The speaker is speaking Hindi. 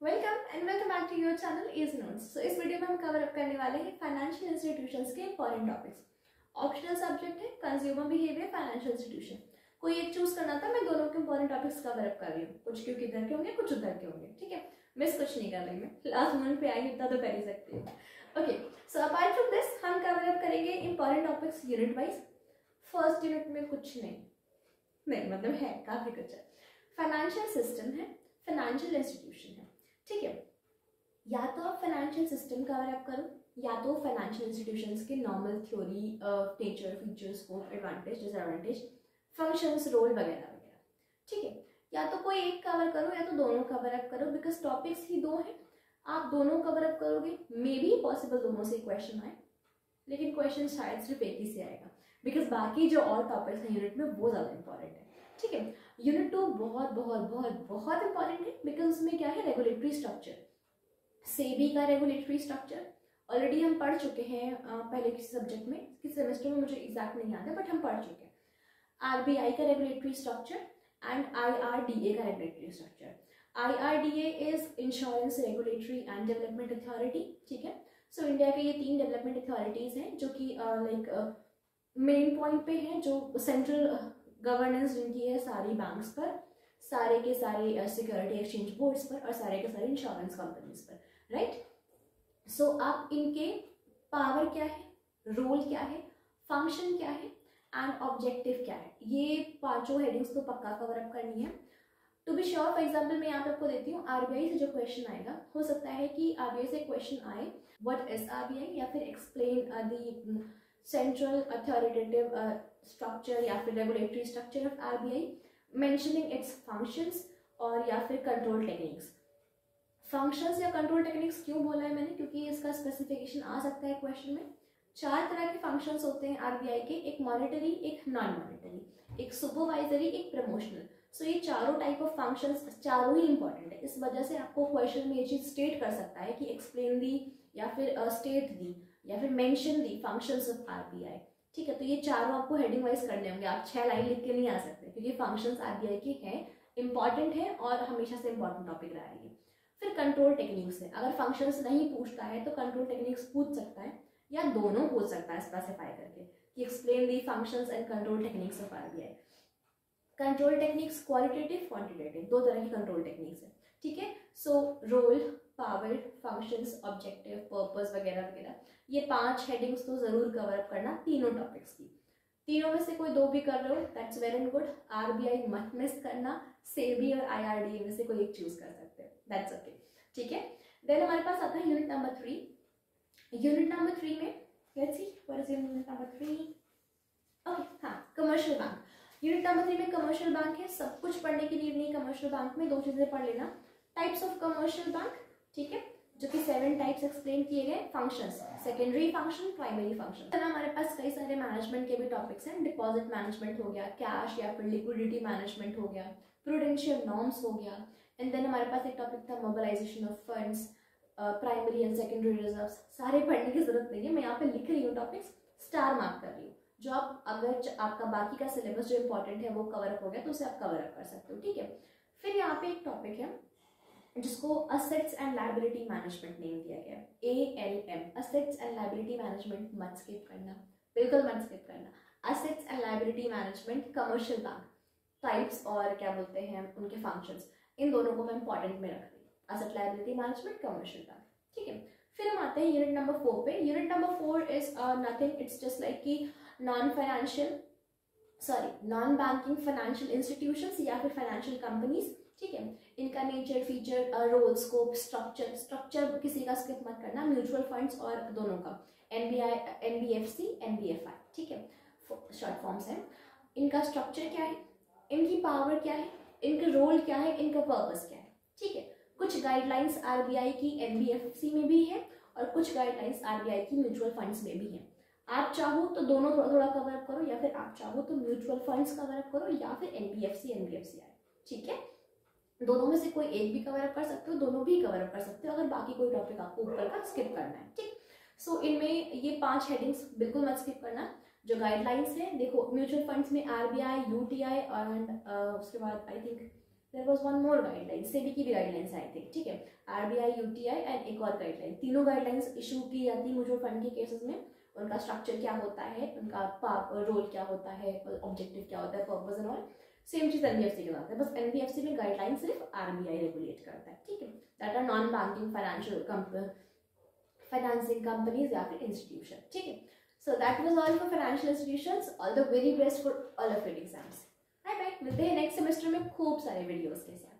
Welcome back to your channel is notes. So इस वीडियो में हम कवर अप करने वाले हैं फाइनेंशियल इंस्टीट्यूशंस के इंपॉर्टेंट टॉपिक्स। ऑप्शनल सब्जेक्ट है कंज्यूमर बिहेवियर फाइनेंशियल इंस्टीट्यूशन। कोई एक चूज करना था, मैं दोनों के इंपॉर्टेंट टॉपिक्स कवर अप कर रही हूँ। कुछ क्योंकि इधर के होंगे, कुछ उधर के होंगे, ठीक है। मिस कुछ नहीं कर रही मैं, लास्ट मोमेंट पे आई इतना तो कर ही सकती हूँ। Okay, so apart from this हम कवर अप करेंगे important topics unit wise. First unit में कुछ नहीं मतलब है, काफी कुछ है। फाइनेंशियल सिस्टम है, फाइनेंशियल इंस्टीट्यूशन है, ठीक है। या तो आप फाइनेंशियल सिस्टम कवर अप करो, या तो फाइनेंशियल इंस्टीट्यूशंस के normal theory, nature, features, scope, advantage, disadvantage, functions, role वगैरह वगैरह, ठीक है। या तो कोई एक कवर करो या तो दोनों कवर अप करो, बिकॉज टॉपिक्स ही दो हैं। आप दोनों कवर अप करोगे, मे बी पॉसिबल दोनों से क्वेश्चन आए, लेकिन क्वेश्चन शायद सिर्फ एक ही से आएगा, बिकॉज बाकी जो और टॉपिक्स हैं यूनिट में वो ज़्यादा इंपॉर्टेंट है, ठीक है। यूनिट 2 बहुत बहुत बहुत बहुत इंपॉर्टेंट है, बिकॉज उसमें क्या है, रेगुलेटरी स्ट्रक्चर। सेबी का रेगुलेटरी स्ट्रक्चर ऑलरेडी हम पढ़ चुके हैं पहले किसी सब्जेक्ट में, किस सेमेस्टर में मुझे एग्जैक्ट नहीं याद है, बट हम पढ़ चुके हैं। आरबीआई का रेगुलेटरी स्ट्रक्चर एंड आईआरडीए का regulatory structure. IRDA is insurance regulatory and development authority, ठीक है। सो इंडिया के ये 3 डेवलपमेंट अथॉरिटीज हैं जो कि लाइक मेन पॉइंट पे हैं, जो सेंट्रल गवर्नेंस जिनकी है सारी बैंक्स पर, सारे के सारे सिक्योरिटी एक्सचेंज बोर्ड्स पर और सारे के सारे इंश्योरेंस कंपनीज पर, राइट। सो आप इनके पावर क्या है, रोल क्या है, फंक्शन क्या है एंड ऑब्जेक्टिव क्या है, ये 5 हेडिंग्स तो पक्का कवर अप करनी है। To be sure, for example मैं यहाँ पे आपको देती हूँ, आरबीआई से जो क्वेश्चन आएगा, हो सकता है कि आरबीआई से क्वेश्चन आए व्हाट इज आरबीआई, या फिर explain the central authoritative structure या फिर regulatory structure of RBI, mentioning it's functions, और या फिर कंट्रोल टेक्निक्स। फंक्शंस या कंट्रोल टेक्निक्स क्यों बोला है मैंने, क्योंकि इसका स्पेसिफिकेशन आ सकता है क्वेश्चन में। 4 तरह के फंक्शंस होते हैं आरबीआई के, एक मॉनेटरी, एक नॉन मॉनेटरी, एक सुपरवाइजरी, एक प्रमोशनल। सो ये चारों टाइप ऑफ फंक्शंस चारों ही इंपॉर्टेंट है। इस वजह से आपको क्वेश्चन में ये चीज स्टेट कर सकता है कि एक्सप्लेन दी, या फिर स्टेट दी, या फिर mention the functions of RBI, ठीक है। तो ये चारों आपको हेडिंग वाइज करने होंगे, आप 6 लाइन लिख के नहीं आ सकते, क्योंकि फंक्शंस आरबीआई के हैं, इंपॉर्टेंट है और हमेशा से इंपॉर्टेंट टॉपिक रहा है ये। फिर कंट्रोल टेक्निक्स है, अगर फंक्शंस नहीं पूछता है तो कंट्रोल टेक्निक्स पूछ सकता है, या दोनों पूछ सकता है स्पेसिफाई करके कि explain the functions and control techniques of RBI. Control techniques qualitative, quantitative, 2 तरह की कंट्रोल टेक्निक्स है, ठीक है। So role, power, functions, objective, purpose वगैरह वगैरह, ये 5 हेडिंग्स तो जरूर कवर अप करना तीनों टॉपिक्स की। तीनों में से कोई 2 भी कर रहे हो, that's well and good. RBI मत मिस करना, सेबी और आईआरडीए में से कोई एक चूज कर सकते हो, दैट्स ओके, ठीक है। देन हमारे पास आता है यूनिट नंबर 3। यूनिट नंबर 3 में let's see what is unit number 3। Okay, हाँ, कमर्शियल बैंक। यूनिट नंबर 3 में कमर्शियल बैंक है। सब कुछ पढ़ने की नीड नहीं, कमर्शियल बैंक में 2 चीजें पढ़ लेना। टाइप्स ऑफ कमर्शियल बैंक, ठीक है, जो कि 7 टाइप्स एक्सप्लेन किए गए। Functions, secondary function, primary function. तो हमारे पास कई सारे मैनेजमेंट के भी टॉपिक्स हैं। डिपॉजिट मैनेजमेंट हो गया, कैश या फिर लिक्विडिटी मैनेजमेंट हो गया, प्रूडेंशियल नॉर्म्स हो गया, एंड देन हमारे पास एक टॉपिक था mobilisation of funds, primary and secondary reserves. सारे पढ़ने की जरूरत नहीं है, मैं यहाँ पे लिख रही हूँ टॉपिक्स, स्टार मार्क कर रही हूँ। जो आप अगर आपका बाकी का सिलेबस जो इंपॉर्टेंट है वो कवर अप हो गया तो उसे आप कवर अप कर सकते हो, ठीक है। फिर यहाँ पे एक टॉपिक है जिसको assets and liability management name दिया गया, ALM, assets and liability management. मत स्किप करना, बिल्कुल मत स्किप करना। Assets and liability management, commercial bank, types और क्या बोलते हैं उनके फंक्शंस, इन दोनों को मैं इंपॉर्टेंट में रख रही हूँ, asset liability management, commercial bank, ठीक है। फिर हम आते हैं यूनिट नंबर 4 पे। Unit number 4 is nothing, it's just like कि नॉन बैंकिंग फाइनेंशियल इंस्टीट्यूशंस या फिर फाइनेंशियल कंपनीज, ठीक है। इनका nature, feature, role, scope, structure किसी का स्किप मत करना। म्यूचुअल फंड्स और दोनों का, NBFC, NBFI, ठीक है, शॉर्ट फॉर्म्स हैं। इनका स्ट्रक्चर क्या है, इनकी पावर क्या है, इनका रोल क्या है, इनका पर्पस क्या है, ठीक है। कुछ गाइडलाइंस आरबीआई की NBFC में भी है और कुछ गाइडलाइंस आरबीआई की म्यूचुअल फंड्स में भी है। आप चाहो तो दोनों थोड़ा थोड़ा कवर अप करो, या फिर आप चाहो तो म्यूचुअल फंड्स कवर अप करो, या फिर NBFCI, ठीक है। दोनों में से कोई एक भी कवर अप कर सकते हो, दोनों भी कवर अप कर सकते हो अगर बाकी कोई टॉपिक आपको ऊपर का स्किप करना है, ठीक। सो इनमें ये 5 हेडिंग्स बिल्कुल मत स्किप करना। जो गाइडलाइंस है, देखो म्यूचुअल फंड्स में RBI, UTI एंड उसके बाद I think there was one more guideline, SEBI की भी गाइडलाइंस आई थी, ठीक है, आरबीआई, यूटीआई एंड एक और गाइडलाइन, तीनों गाइडलाइंस इशू की जाती है म्यूचुअल फंड के केसेस में। उनका स्ट्रक्चर क्या होता है, उनका रोल क्या होता है, ऑब्जेक्टिव क्या होता है, पर्पस एंड ऑल, सेम चीज एनबीएफसी के साथ है, बस एनबीएफसी में गाइडलाइन सिर्फ आरबीआई रेगुलेट करता है, ठीक है, that are non banking financing companies या फिर इंस्टीट्यूशन, ठीक है। So that was all for financial institutions, all the very best for all of your exams. Bye bye, मिलते हैं नेक्स्ट सेमेस्टर में खूब सारे वीडियोस के साथ।